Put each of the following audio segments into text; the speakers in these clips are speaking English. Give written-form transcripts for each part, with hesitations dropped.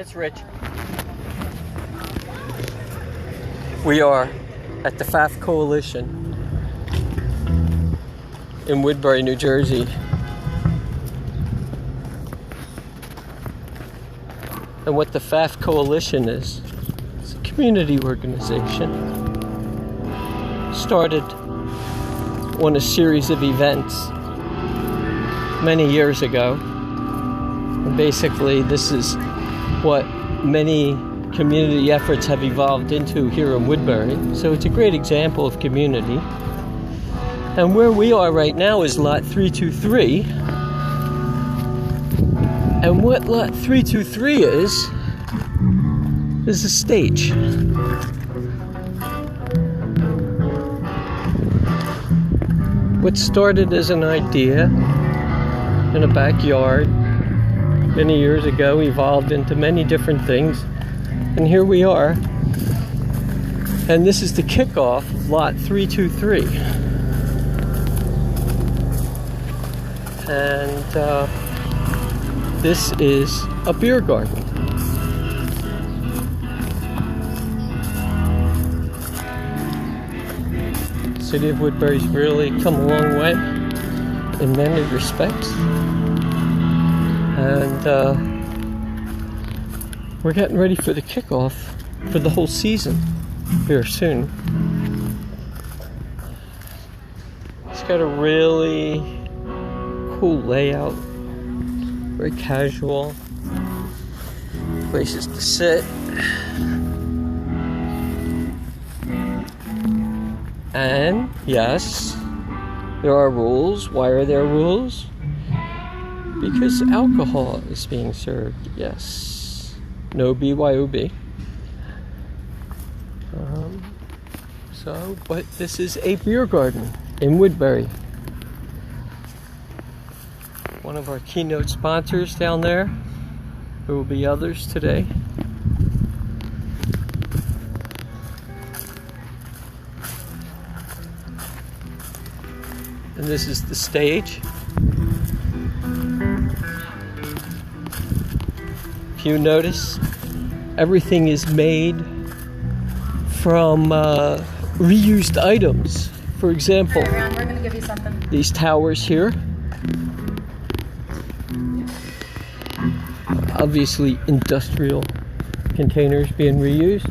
it's Rich. We are at the FAF Coalition in Woodbury, New Jersey. And what the FAF Coalition is, it's a community organization. Started on a series of events many years ago. And basically, this is what many community efforts have evolved into here in Woodbury. So it's a great example of community. And where we are right now is lot 323. And what lot 323 is a stage. What started as an idea in a backyard many years ago evolved into many different things. And here we are. And this is the kickoff of lot 323. And this is a beer garden. The city of Woodbury's really come a long way in many respects. And we're getting ready for the kickoff for the whole season here soon. It's got a really cool layout, very casual, places to sit. And yes, there are rules. Why are there rules? Because alcohol is being served. Yes. No BYOB. But this is a beer garden in Woodbury. One of our keynote sponsors down there. There will be others today. And this is the stage. If you notice, everything is made from reused items. For example, we're going to give you something. These towers here. Obviously, industrial containers being reused.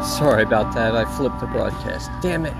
Sorry about that. I flipped the broadcast. Damn it.